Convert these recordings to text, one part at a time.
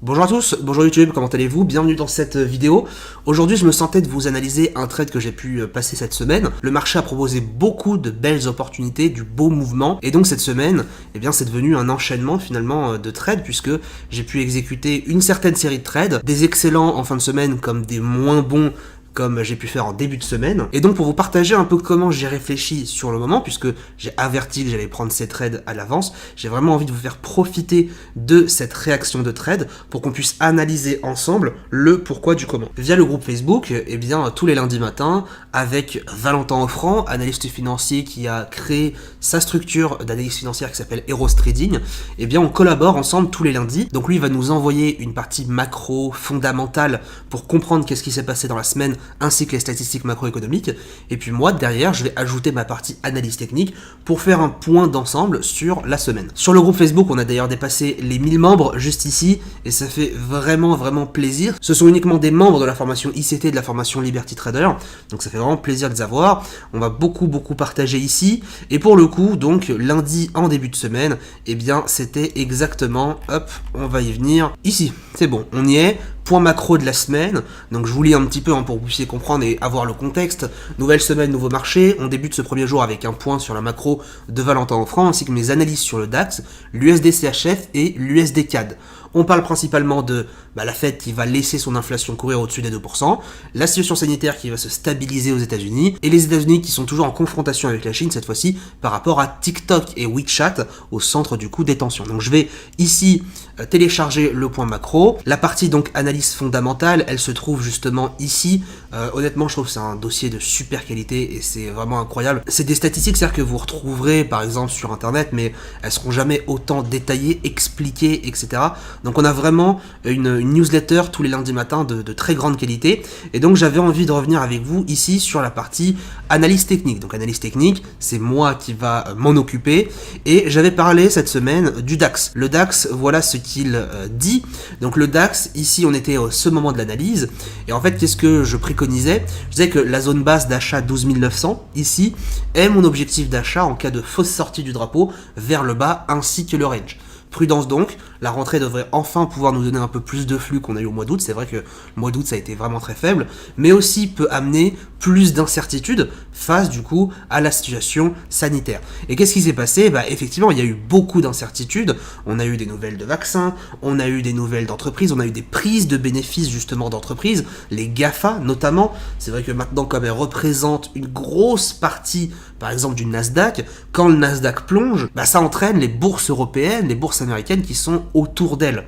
Bonjour à tous, bonjour YouTube, comment allez-vous? Bienvenue dans cette vidéo. Aujourd'hui, je me sentais de vous analyser un trade que j'ai pu passer cette semaine. Le marché a proposé beaucoup de belles opportunités, du beau mouvement, et donc cette semaine, eh bien, c'est devenu un enchaînement finalement de trades puisque j'ai pu exécuter une certaine série de trades, des excellents en fin de semaine comme des moins bons comme j'ai pu faire en début de semaine. Et donc pour vous partager un peu comment j'ai réfléchi sur le moment, puisque j'ai averti que j'allais prendre ces trades à l'avance, j'ai vraiment envie de vous faire profiter de cette réaction de trade pour qu'on puisse analyser ensemble le pourquoi du comment. Via le groupe Facebook, eh bien tous les lundis matins, avec Valentin Offrand, analyste financier qui a créé sa structure d'analyse financière qui s'appelle Eros Trading, eh bien on collabore ensemble tous les lundis. Donc lui il va nous envoyer une partie macro fondamentale pour comprendre qu'est-ce qui s'est passé dans la semaine, ainsi que les statistiques macroéconomiques, et puis moi derrière je vais ajouter ma partie analyse technique pour faire un point d'ensemble sur la semaine. Sur le groupe Facebook on a d'ailleurs dépassé les 1000 membres juste ici, et ça fait vraiment plaisir. Ce sont uniquement des membres de la formation ICT, de la formation Liberty Trader, donc ça fait vraiment plaisir de les avoir. On va beaucoup partager ici, et pour le coup donc lundi en début de semaine, eh bien c'était exactement, hop, on va y venir, ici, c'est bon, on y est. Point macro de la semaine, donc je vous lis un petit peu pour que vous puissiez comprendre et avoir le contexte. Nouvelle semaine, nouveau marché, on débute ce premier jour avec un point sur la macro de Valentin Offrand, ainsi que mes analyses sur le DAX, l'USD-CHF et l'USD-CAD. On parle principalement de la Fed qui va laisser son inflation courir au-dessus des 2%, la situation sanitaire qui va se stabiliser aux États-Unis, et les États-Unis qui sont toujours en confrontation avec la Chine, cette fois-ci par rapport à TikTok et WeChat au centre du coup des tensions. Donc je vais ici télécharger le point macro. La partie donc analyse fondamentale, elle se trouve justement ici. Honnêtement, je trouve que c'est un dossier de super qualité et c'est vraiment incroyable. C'est des statistiques, c'est-à-dire que vous retrouverez par exemple sur internet, mais elles seront jamais autant détaillées, expliquées, etc. Donc on a vraiment une newsletter tous les lundis matins de très grande qualité, et donc j'avais envie de revenir avec vous ici sur la partie analyse technique. Donc analyse technique, c'est moi qui va m'en occuper, et j'avais parlé cette semaine du DAX. Le DAX, voilà ce qu'il dit. Donc le DAX, ici on était à ce moment de l'analyse, et en fait qu'est-ce que je préconisais? Je disais que la zone basse d'achat 12 900, ici, est mon objectif d'achat en cas de fausse sortie du drapeau vers le bas, ainsi que le range. Prudence donc, la rentrée devrait enfin pouvoir nous donner un peu plus de flux qu'on a eu au mois d'août. C'est vrai que le mois d'août ça a été vraiment très faible, mais aussi peut amener plus d'incertitude face du coup à la situation sanitaire. Et qu'est-ce qui s'est passé? Effectivement il y a eu beaucoup d'incertitudes, on a eu des nouvelles de vaccins, on a eu des nouvelles d'entreprises, on a eu des prises de bénéfices justement d'entreprises, les GAFA notamment. C'est vrai que maintenant comme elles représentent une grosse partie par exemple du Nasdaq, quand le Nasdaq plonge, ça entraîne les bourses européennes, les bourses américaines qui sont autour d'elles.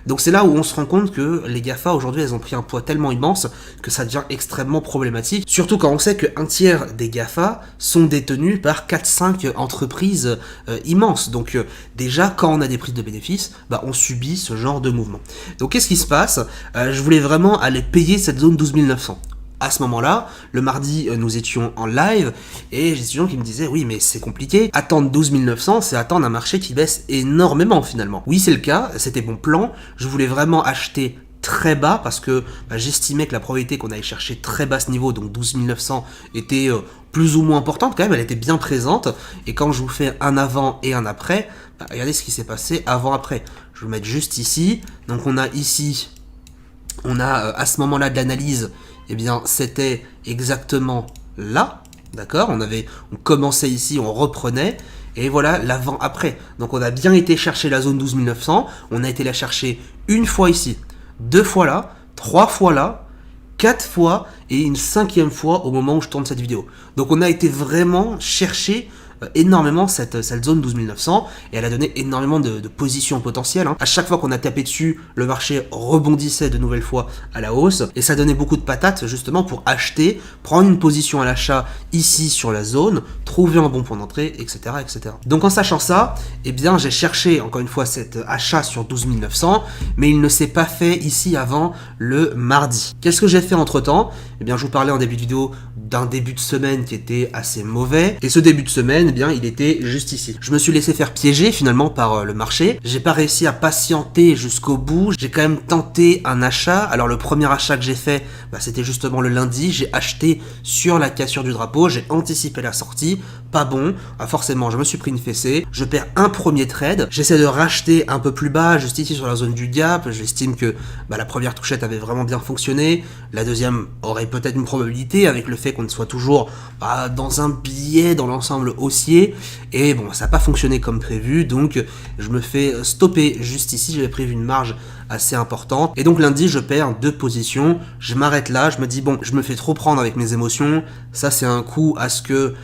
Donc c'est là où on se rend compte que les GAFA aujourd'hui elles ont pris un poids tellement immense que ça devient extrêmement problématique, surtout quand on sait qu'un tiers des GAFA sont détenus par 4-5 entreprises immenses. Donc déjà quand on a des prises de bénéfices, on subit ce genre de mouvement. Donc qu'est-ce qui se passe? Je voulais vraiment aller payer cette zone 12 900. À ce moment-là, le mardi, nous étions en live et j'ai des étudiants qui me disaient « Oui, mais c'est compliqué. Attendre 12 900, c'est attendre un marché qui baisse énormément finalement. » Oui, c'est le cas. C'était mon plan. Je voulais vraiment acheter très bas parce que j'estimais que la probabilité qu'on aille chercher très bas ce niveau, donc 12 900, était plus ou moins importante quand même. Elle était bien présente. Et quand je vous fais un avant et un après, regardez ce qui s'est passé avant-après. Je vais vous mettre juste ici. Donc on a ici, on a à ce moment-là de l'analyse, eh bien, c'était exactement là, d'accord? On commençait ici, on reprenait, et voilà l'avant-après. Donc on a bien été chercher la zone 12 900, on a été la chercher une fois ici, 2 fois là, 3 fois là, 4 fois, et une 5e fois au moment où je tourne cette vidéo. Donc on a été vraiment chercher énormément cette zone 12 900, et elle a donné énormément de positions potentielles. À chaque fois qu'on a tapé dessus, le marché rebondissait de nouvelles fois à la hausse, et ça donnait beaucoup de patates justement pour acheter, prendre une position à l'achat ici sur la zone, trouver un bon point d'entrée, etc. Donc en sachant ça, eh bien j'ai cherché encore une fois cet achat sur 12 900, mais il ne s'est pas fait ici avant le mardi. Qu'est-ce que j'ai fait entre temps? Eh bien je vous parlais en début de vidéo d'un début de semaine qui était assez mauvais, et ce début de semaine, bien il était juste ici. Je me suis laissé faire piéger finalement par le marché, j'ai pas réussi à patienter jusqu'au bout, j'ai quand même tenté un achat. Alors le premier achat que j'ai fait, c'était justement le lundi, j'ai acheté sur la cassure du drapeau, j'ai anticipé la sortie, pas bon, forcément je me suis pris une fessée, je perds un premier trade, j'essaie de racheter un peu plus bas, juste ici sur la zone du gap, j'estime que la première touchette avait vraiment bien fonctionné, la deuxième aurait peut-être une probabilité avec le fait qu'on soit toujours dans un biais dans l'ensemble haussier, et bon ça n'a pas fonctionné comme prévu, donc je me fais stopper juste ici, j'avais prévu une marge assez importante, et donc lundi je perds 2 positions, je m'arrête là, je me dis bon, je me fais trop prendre avec mes émotions, ça c'est un coup à ce que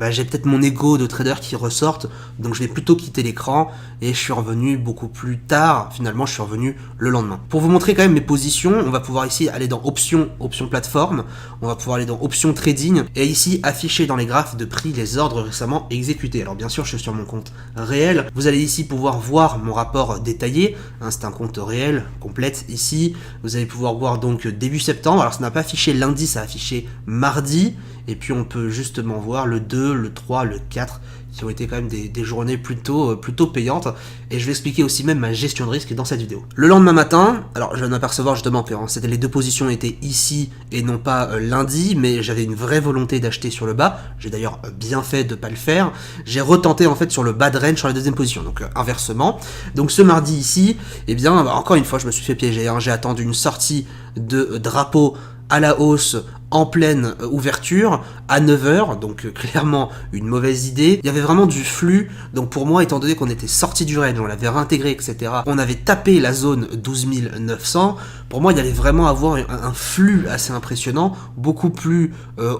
j'ai peut-être mon ego de trader qui ressorte, donc je vais plutôt quitter l'écran, et je suis revenu beaucoup plus tard, finalement je suis revenu le lendemain. Pour vous montrer quand même mes positions, on va pouvoir ici aller dans options plateforme, on va pouvoir aller dans options trading, et ici afficher dans les graphes de prix les ordres récemment exécutés. Alors bien sûr je suis sur mon compte réel, vous allez ici pouvoir voir mon rapport détaillé, c'est un compte réel, complète ici, vous allez pouvoir voir donc début septembre, alors ça n'a pas affiché lundi, ça a affiché mardi, et puis on peut justement voir le 2, le 3, le 4, qui ont été quand même des journées plutôt payantes, et je vais expliquer aussi même ma gestion de risque dans cette vidéo. Le lendemain matin, alors je viens d'apercevoir justement que c'était les 2 positions étaient ici et non pas lundi, mais j'avais une vraie volonté d'acheter sur le bas, j'ai d'ailleurs bien fait de pas le faire, j'ai retenté en fait sur le bas de range sur la deuxième position, donc inversement. Donc ce mardi ici, eh bien encore une fois je me suis fait piéger, j'ai attendu une sortie de drapeau à la hausse en pleine ouverture à 9h, donc clairement une mauvaise idée. Il y avait vraiment du flux, donc pour moi, étant donné qu'on était sorti du range, on l'avait réintégré, etc., on avait tapé la zone 12 900, pour moi il allait vraiment avoir un flux assez impressionnant, beaucoup plus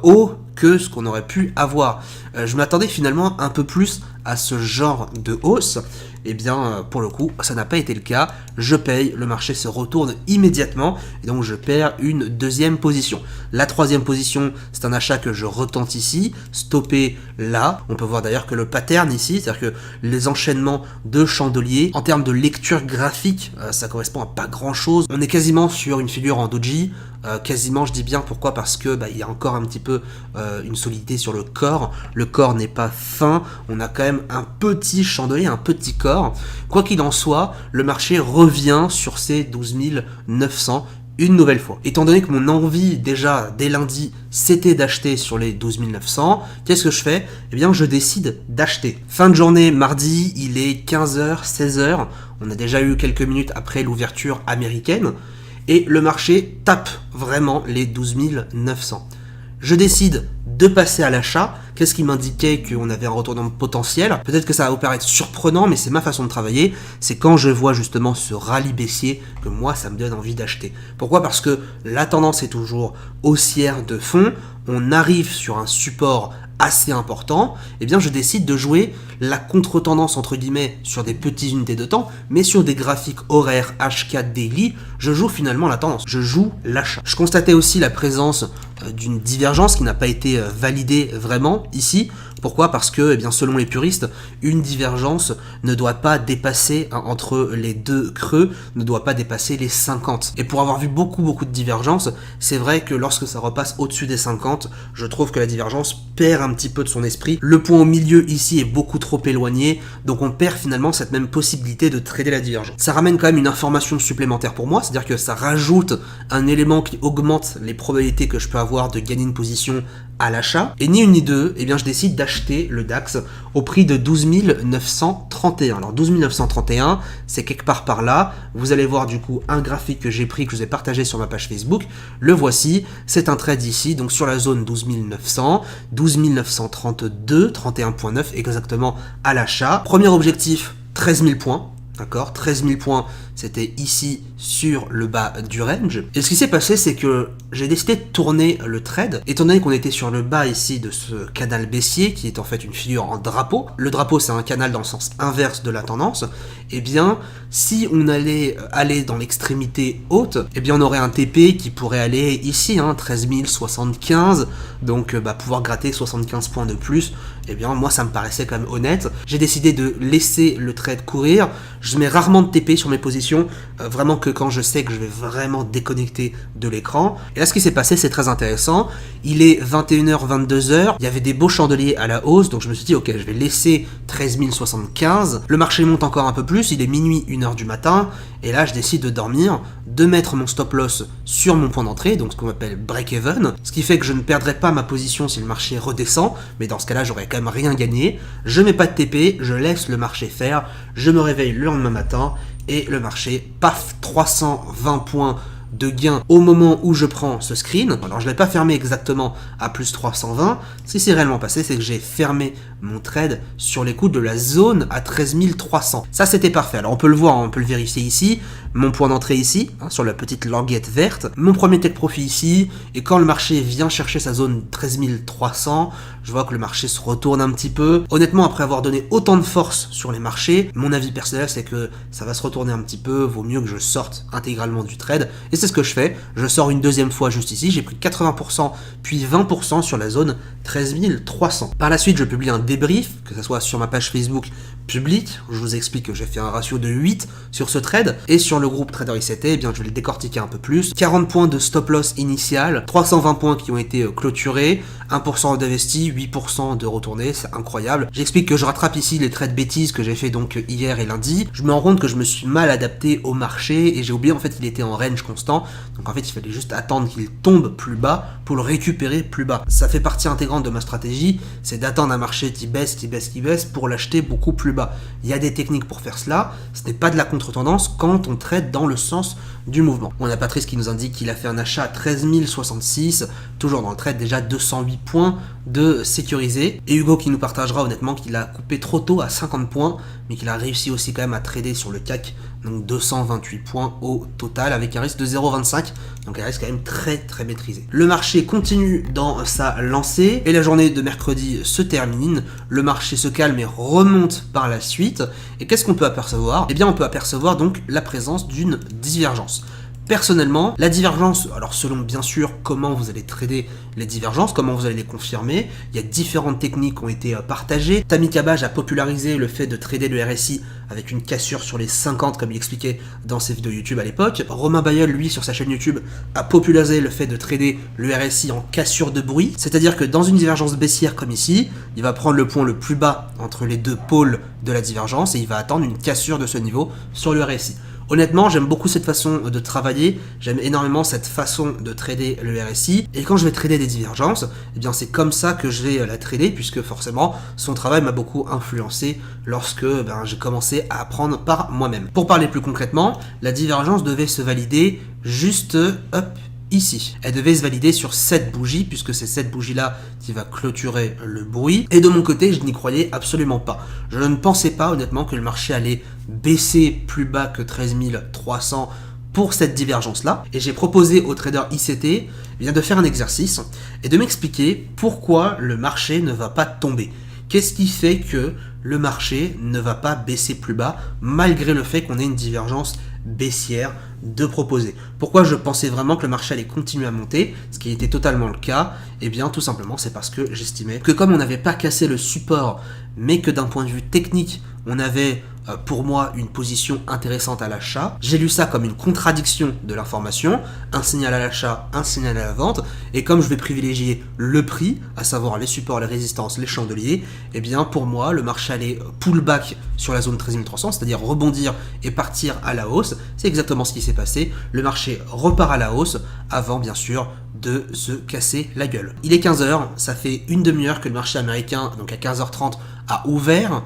haut que ce qu'on aurait pu avoir. Je m'attendais finalement un peu plus à ce genre de hausse, et bien pour le coup ça n'a pas été le cas, je paye, le marché se retourne immédiatement, et donc je perds une deuxième position. La troisième position, c'est un achat que je retente ici, stoppé là, on peut voir d'ailleurs que le pattern ici, c'est-à-dire que les enchaînements de chandeliers, en termes de lecture graphique, ça correspond à pas grand chose, on est quasiment sur une figure en doji, quasiment je dis bien, pourquoi, parce que il y a encore un petit peu une solidité sur le corps n'est pas fin, on a quand même un petit chandelier, un petit corps. Quoi qu'il en soit, le marché revient sur ces 12 900 une nouvelle fois. Étant donné que mon envie déjà dès lundi c'était d'acheter sur les 12 900, qu'est-ce que je fais? Eh bien je décide d'acheter. Fin de journée mardi, il est 15h, 16h, on a déjà eu quelques minutes après l'ouverture américaine, et le marché tape vraiment les 12 900. Je décide de passer à l'achat. Qu'est-ce qui m'indiquait qu'on avait un retournement potentiel? Peut-être que ça va vous paraître surprenant, mais c'est ma façon de travailler. C'est quand je vois justement ce rallye baissier que moi, ça me donne envie d'acheter. Pourquoi? Parce que la tendance est toujours haussière de fond. On arrive sur un support assez important, et bien je décide de jouer la contre-tendance entre guillemets sur des petites unités de temps, mais sur des graphiques horaires H4 daily, je joue finalement la tendance, je joue l'achat. Je constatais aussi la présence d'une divergence qui n'a pas été validée vraiment ici. Pourquoi? Parce que, eh bien, selon les puristes, une divergence ne doit pas dépasser, entre les deux creux, ne doit pas dépasser les 50. Et pour avoir vu beaucoup de divergences, c'est vrai que lorsque ça repasse au-dessus des 50, je trouve que la divergence perd un petit peu de son esprit. Le point au milieu ici est beaucoup trop éloigné, donc on perd finalement cette même possibilité de trader la divergence. Ça ramène quand même une information supplémentaire pour moi, c'est-à-dire que ça rajoute un élément qui augmente les probabilités que je peux avoir de gagner une position à l'achat, et ni une ni deux, eh bien je décide d'acheter le DAX au prix de 12 931. Alors 12 931, c'est quelque part par là, vous allez voir du coup un graphique que j'ai pris, que je vous ai partagé sur ma page Facebook, le voici, c'est un trade ici, donc sur la zone 12 900, 12 932, 31.9 exactement à l'achat. Premier objectif, 13 000 points. D'accord, 13 000 points, c'était ici sur le bas du range. Et ce qui s'est passé, c'est que j'ai décidé de tourner le trade, étant donné qu'on était sur le bas ici de ce canal baissier, qui est en fait une figure en drapeau. Le drapeau, c'est un canal dans le sens inverse de la tendance. Eh bien, si on allait aller dans l'extrémité haute, eh bien on aurait un TP qui pourrait aller ici, 13 075, donc pouvoir gratter 75 points de plus. Eh bien, moi, ça me paraissait quand même honnête. J'ai décidé de laisser le trade courir. Je mets rarement de TP sur mes positions, vraiment que quand je sais que je vais vraiment déconnecter de l'écran. Et là, là, ce qui s'est passé, c'est très intéressant. Il est 21h, 22h. Il y avait des beaux chandeliers à la hausse. Donc, je me suis dit, ok, je vais laisser 13 075. Le marché monte encore un peu plus. Il est minuit, 1h du matin. Et là, je décide de dormir, de mettre mon stop loss sur mon point d'entrée, donc ce qu'on appelle break-even. Ce qui fait que je ne perdrai pas ma position si le marché redescend. Mais dans ce cas-là, j'aurais quand même rien gagné. Je mets pas de TP. Je laisse le marché faire. Je me réveille le lendemain matin. Et le marché, paf, 320 points de gain au moment où je prends ce screen. Alors je ne l'ai pas fermé exactement à plus 320. Ce qui s'est réellement passé, c'est que j'ai fermé mon trade sur les coups de la zone à 13 300. Ça, c'était parfait. Alors on peut le voir, on peut le vérifier ici. Mon point d'entrée ici, sur la petite languette verte. Mon premier take profit ici. Et quand le marché vient chercher sa zone 13 300, je vois que le marché se retourne un petit peu. Honnêtement, après avoir donné autant de force sur les marchés, mon avis personnel, c'est que ça va se retourner un petit peu. Vaut mieux que je sorte intégralement du trade. Et c'est ce que je fais. Je sors une deuxième fois juste ici. J'ai pris 80%, puis 20% sur la zone 13 300. Par la suite, je publie un débrief, que ce soit sur ma page Facebook publique, où je vous explique que j'ai fait un ratio de 8 sur ce trade, et sur le groupe Trader ICT, eh bien, je vais le décortiquer un peu plus. 40 points de stop loss initial, 320 points qui ont été clôturés, 1% d'investi, 8% de retourné, c'est incroyable. J'explique que je rattrape ici les trades bêtises que j'ai fait donc hier et lundi. Je me rends compte que je me suis mal adapté au marché, et j'ai oublié en fait qu'il était en range constant, donc en fait il fallait juste attendre qu'il tombe plus bas pour le récupérer plus bas. Ça fait partie intégrante de ma stratégie, c'est d'attendre un marché qui baisse, qui baisse, qui baisse pour l'acheter beaucoup plus bas. Il y a des techniques pour faire cela, ce n'est pas de la contre-tendance quand on trade dans le sens du mouvement. On a Patrice qui nous indique qu'il a fait un achat à 13 066, toujours dans le trade, déjà 208 points de sécurisé. Et Hugo qui nous partagera honnêtement qu'il a coupé trop tôt à 50 points, mais qu'il a réussi aussi quand même à trader sur le CAC, donc 228 points au total, avec un risque de 0,25, donc un risque quand même très très maîtrisé. Le marché continue dans sa lancée, et la journée de mercredi se termine, le marché se calme et remonte par la suite, et qu'est-ce qu'on peut apercevoir? Eh bien on peut apercevoir donc la présence d'une divergence. Personnellement, la divergence, alors selon bien sûr comment vous allez trader les divergences, comment vous allez les confirmer, il y a différentes techniques qui ont été partagées. Tammy Cabage a popularisé le fait de trader le RSI avec une cassure sur les 50 comme il expliquait dans ses vidéos YouTube à l'époque. Romain Bayeul, lui, sur sa chaîne YouTube, a popularisé le fait de trader le RSI en cassure de bruit, c'est-à-dire que dans une divergence baissière comme ici, il va prendre le point le plus bas entre les deux pôles de la divergence et il va attendre une cassure de ce niveau sur le RSI. Honnêtement, j'aime beaucoup cette façon de travailler, j'aime énormément cette façon de trader le RSI, et quand je vais trader des divergences, eh bien c'est comme ça que je vais la trader, puisque forcément, son travail m'a beaucoup influencé lorsque j'ai commencé à apprendre par moi-même. Pour parler plus concrètement, la divergence devait se valider juste ici. Elle devait se valider sur cette bougie, puisque c'est cette bougie-là qui va clôturer le bruit. Et de mon côté, je n'y croyais absolument pas. Je ne pensais pas, honnêtement, que le marché allait baisser plus bas que 13 300 pour cette divergence-là. Et j'ai proposé au trader ICT de faire un exercice et de m'expliquer pourquoi le marché ne va pas tomber. Qu'est-ce qui fait que le marché ne va pas baisser plus bas, malgré le fait qu'on ait une divergence baissière de proposer. Pourquoi je pensais vraiment que le marché allait continuer à monter, ce qui était totalement le cas? Eh bien tout simplement c'est parce que j'estimais que comme on n'avait pas cassé le support, mais que d'un point de vue technique, on avait pour moi une position intéressante à l'achat, j'ai lu ça comme une contradiction de l'information, un signal à l'achat, un signal à la vente, et comme je vais privilégier le prix, à savoir les supports, les résistances, les chandeliers, eh bien pour moi le marché allait pullback sur la zone 13 300, c'est-à-dire rebondir et partir à la hausse. C'est exactement ce qui s'est passé, le marché repart à la hausse avant bien sûr de se casser la gueule. Il est 15h, ça fait une demi-heure que le marché américain, donc à 15h30, a ouvert.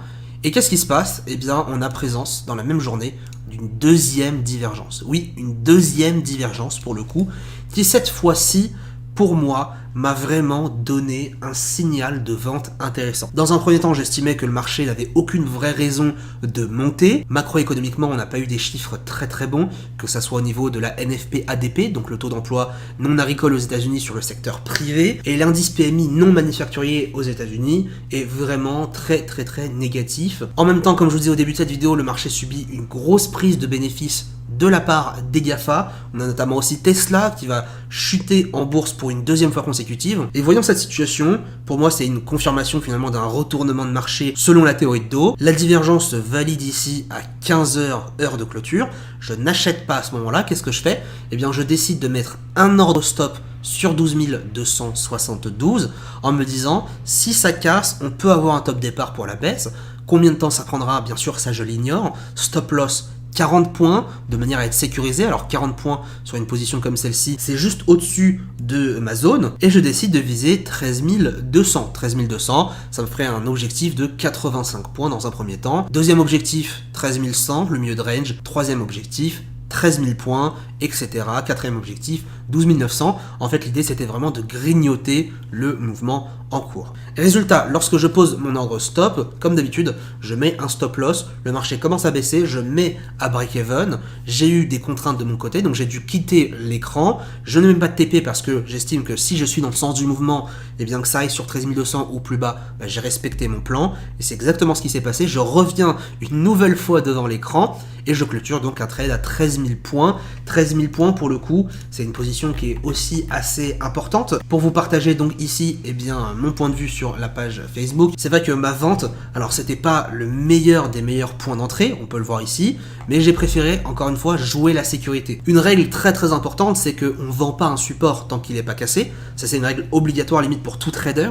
Et qu'est-ce qui se passe? Eh bien, on a présence dans la même journée d'une deuxième divergence. Oui, une deuxième divergence pour le coup, qui cette fois-ci, pour moi, m'a vraiment donné un signal de vente intéressant. Dans un premier temps, j'estimais que le marché n'avait aucune vraie raison de monter. Macroéconomiquement, on n'a pas eu des chiffres très très bons, que ça soit au niveau de la NFP-ADP, donc le taux d'emploi non agricole aux États-Unis sur le secteur privé, et l'indice PMI non manufacturier aux États-Unis est vraiment très très très négatif. En même temps, comme je vous disais au début de cette vidéo, le marché subit une grosse prise de bénéfices de la part des GAFA. On a notamment aussi Tesla qui va chuter en bourse pour une deuxième fois consécutive consécutives. Et voyant cette situation, pour moi c'est une confirmation finalement d'un retournement de marché selon la théorie de dos. La divergence se valide ici à 15h heure de clôture. Je n'achète pas à ce moment-là. Qu'est-ce que je fais? Eh bien je décide de mettre un ordre stop sur 12 272 en me disant si ça casse, on peut avoir un top départ pour la baisse. Combien de temps ça prendra? Bien sûr, ça je l'ignore. Stop loss 40 points de manière à être sécurisé. Alors 40 points sur une position comme celle-ci, c'est juste au-dessus de ma zone. Et je décide de viser 13 200. 13 200, ça me ferait un objectif de 85 points dans un premier temps. Deuxième objectif, 13 100, le milieu de range. Troisième objectif, 13 000 points, etc. Quatrième objectif, 12 900. En fait, l'idée, c'était vraiment de grignoter le mouvement en cours. Résultat, lorsque je pose mon ordre stop, comme d'habitude, je mets un stop loss, le marché commence à baisser, je mets à break-even, j'ai eu des contraintes de mon côté, donc j'ai dû quitter l'écran, je ne mets même pas de TP parce que j'estime que si je suis dans le sens du mouvement, et bien que ça aille sur 13 200 ou plus bas, j'ai respecté mon plan, et c'est exactement ce qui s'est passé, je reviens une nouvelle fois devant l'écran, et je clôture donc un trade à 13 000 points. 13 000 points pour le coup, c'est une position qui est aussi assez importante. Pour vous partager donc ici, eh bien, mon point de vue sur la page Facebook. C'est vrai que ma vente, alors c'était pas le meilleur des meilleurs points d'entrée, on peut le voir ici, mais j'ai préféré, encore une fois, jouer la sécurité. Une règle très très importante, c'est qu'on ne vend pas un support tant qu'il n'est pas cassé. Ça c'est une règle obligatoire limite pour tout trader.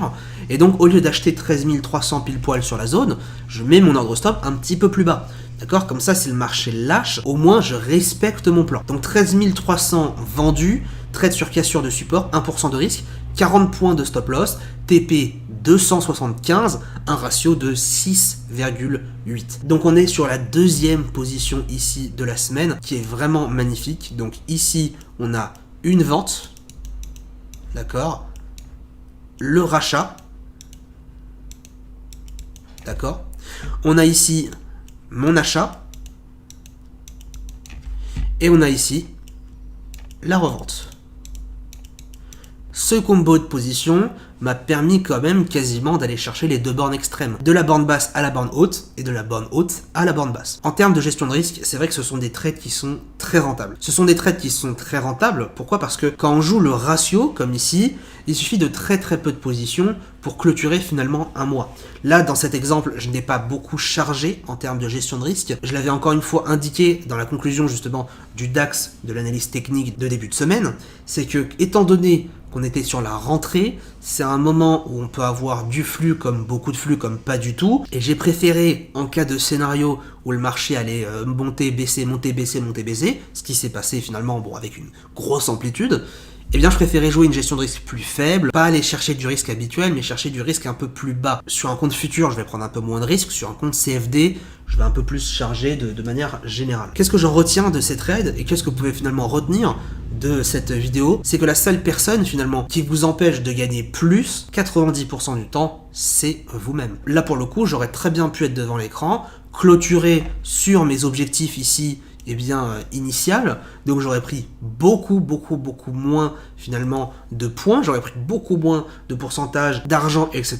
Et donc au lieu d'acheter 13 300 pile poil sur la zone, je mets mon ordre stop un petit peu plus bas. D'accord? Comme ça, si le marché lâche, au moins je respecte mon plan. Donc 13 300 vendus, trade sur cassure de support, 1% de risque, 40 points de stop loss, TP 275, un ratio de 6,8. Donc on est sur la deuxième position ici de la semaine, qui est vraiment magnifique. Donc ici, on a une vente, d'accord? Le rachat, d'accord? On a ici mon achat, et on a ici la revente. Ce combo de position m'a permis quand même quasiment d'aller chercher les deux bornes extrêmes, de la borne basse à la borne haute, et de la borne haute à la borne basse. En termes de gestion de risque, c'est vrai que ce sont des trades qui sont très rentables. Ce sont des trades qui sont très rentables, pourquoi? Parce que quand on joue le ratio, comme ici, il suffit de très très peu de positions pour clôturer finalement un mois. Là, dans cet exemple, je n'ai pas beaucoup chargé en termes de gestion de risque. Je l'avais encore une fois indiqué dans la conclusion justement du DAX de l'analyse technique de début de semaine, c'est que étant donné qu'on était sur la rentrée, c'est un moment où on peut avoir du flux comme beaucoup de flux comme pas du tout, et j'ai préféré, en cas de scénario où le marché allait monter, baisser, monter, baisser, monter, baisser, ce qui s'est passé finalement bon, avec une grosse amplitude, eh bien je préférais jouer une gestion de risque plus faible, pas aller chercher du risque habituel, mais chercher du risque un peu plus bas. Sur un compte futur, je vais prendre un peu moins de risque, sur un compte CFD, je vais un peu plus charger de manière générale. Qu'est-ce que j'en retiens de ces trades, et qu'est-ce que vous pouvez finalement retenir de cette vidéo? C'est que la seule personne finalement qui vous empêche de gagner plus, 90% du temps, c'est vous-même. Là pour le coup, j'aurais très bien pu être devant l'écran, clôturer sur mes objectifs ici, eh bien, initial, donc j'aurais pris beaucoup moins finalement de points, j'aurais pris beaucoup moins de pourcentage d'argent, etc.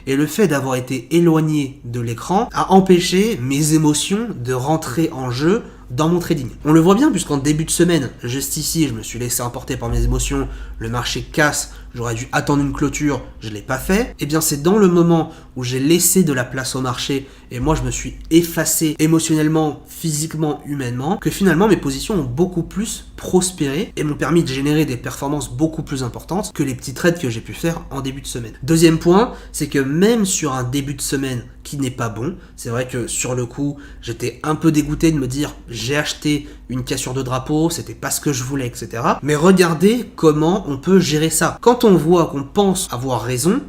Et le fait d'avoir été éloigné de l'écran a empêché mes émotions de rentrer en jeu dans mon trading. On le voit bien puisqu'en début de semaine, juste ici, je me suis laissé emporter par mes émotions, le marché casse, j'aurais dû attendre une clôture, je ne l'ai pas fait. Et bien c'est dans le moment où j'ai laissé de la place au marché et moi je me suis effacé émotionnellement, physiquement, humainement, que finalement mes positions ont beaucoup plus prospéré et m'ont permis de générer des performances beaucoup plus importantes que les petits trades que j'ai pu faire en début de semaine. Deuxième point, c'est que même sur un début de semaine qui n'est pas bon, c'est vrai que sur le coup, j'étais un peu dégoûté de me dire j'ai acheté une cassure de drapeau, c'était pas ce que je voulais, etc. Mais regardez comment on peut gérer ça. Quand on voit qu'on pense avoir raison,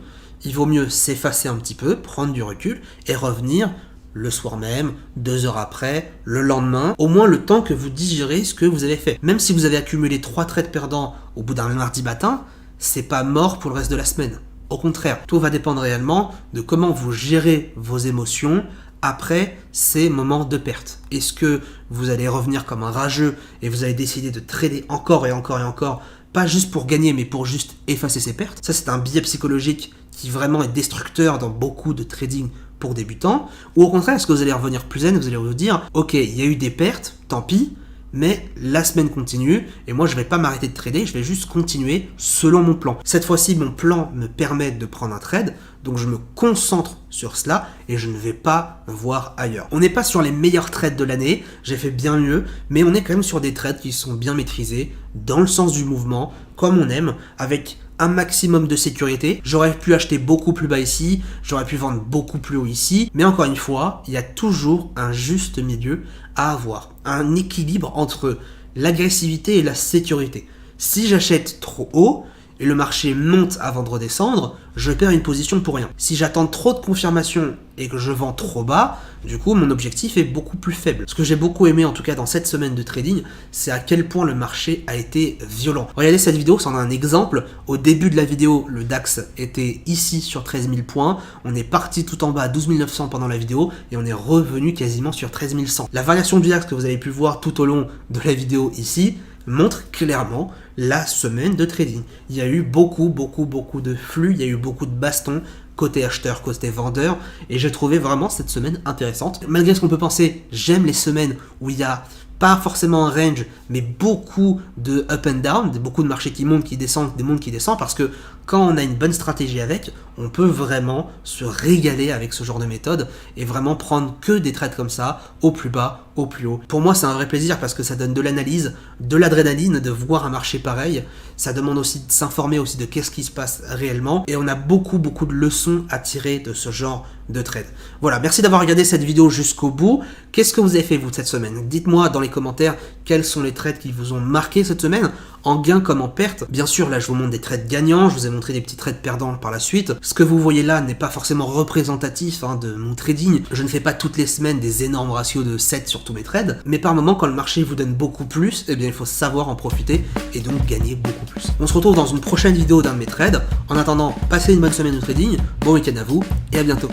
il vaut mieux s'effacer un petit peu, prendre du recul et revenir le soir même, 2 heures après, le lendemain, au moins le temps que vous digérez ce que vous avez fait. Même si vous avez accumulé 3 trades perdants au bout d'un mardi matin, c'est pas mort pour le reste de la semaine. Au contraire, tout va dépendre réellement de comment vous gérez vos émotions après ces moments de perte. Est-ce que vous allez revenir comme un rageux et vous allez décider de trader encore et encore et encore, pas juste pour gagner mais pour juste effacer ses pertes? Ça c'est un biais psychologique qui vraiment est destructeur dans beaucoup de trading pour débutants. Ou au contraire, est-ce que vous allez revenir plus zen, vous allez vous dire ok, il y a eu des pertes, tant pis, mais la semaine continue et moi je vais pas m'arrêter de trader, je vais juste continuer selon mon plan. Cette fois-ci, mon plan me permet de prendre un trade, donc je me concentre sur cela et je ne vais pas voir ailleurs. On n'est pas sur les meilleurs trades de l'année, j'ai fait bien mieux, mais on est quand même sur des trades qui sont bien maîtrisés, dans le sens du mouvement, comme on aime, avec un maximum de sécurité. J'aurais pu acheter beaucoup plus bas ici, j'aurais pu vendre beaucoup plus haut ici, mais encore une fois, il y a toujours un juste milieu à avoir, un équilibre entre l'agressivité et la sécurité. Si j'achète trop haut et le marché monte avant de redescendre, je perds une position pour rien. Si j'attends trop de confirmation et que je vends trop bas, du coup mon objectif est beaucoup plus faible. Ce que j'ai beaucoup aimé en tout cas dans cette semaine de trading, c'est à quel point le marché a été violent. Regardez cette vidéo, c'en est un exemple. Au début de la vidéo, le DAX était ici sur 13 000 points. On est parti tout en bas à 12 900 pendant la vidéo et on est revenu quasiment sur 13 100. La variation du DAX que vous avez pu voir tout au long de la vidéo ici montre clairement la semaine de trading. Il y a eu beaucoup de flux, il y a eu beaucoup de bastons côté acheteur, côté vendeur, et j'ai trouvé vraiment cette semaine intéressante. Malgré ce qu'on peut penser, j'aime les semaines où il y a pas forcément un range, mais beaucoup de up and down, beaucoup de marchés qui montent, qui descendent, des montes qui descendent, parce que quand on a une bonne stratégie avec, on peut vraiment se régaler avec ce genre de méthode et vraiment prendre que des trades comme ça, au plus bas, au plus haut. Pour moi, c'est un vrai plaisir parce que ça donne de l'analyse, de l'adrénaline, de voir un marché pareil. Ça demande aussi de s'informer aussi de qu'est-ce qui se passe réellement et on a beaucoup de leçons à tirer de ce genre de trade. Voilà, merci d'avoir regardé cette vidéo jusqu'au bout. Qu'est-ce que vous avez fait vous cette semaine? Dites-moi dans les commentaires quels sont les trades qui vous ont marqué cette semaine, en gain comme en perte. Bien sûr, là je vous montre des trades gagnants, je vous ai montré des petits trades perdants par la suite. Ce que vous voyez là n'est pas forcément représentatif de mon trading. Je ne fais pas toutes les semaines des énormes ratios de 7 sur tous mes trades, mais par moment quand le marché vous donne beaucoup plus, eh bien il faut savoir en profiter et donc gagner beaucoup plus. On se retrouve dans une prochaine vidéo d'un de mes trades. En attendant, passez une bonne semaine de trading, bon week-end à vous et à bientôt.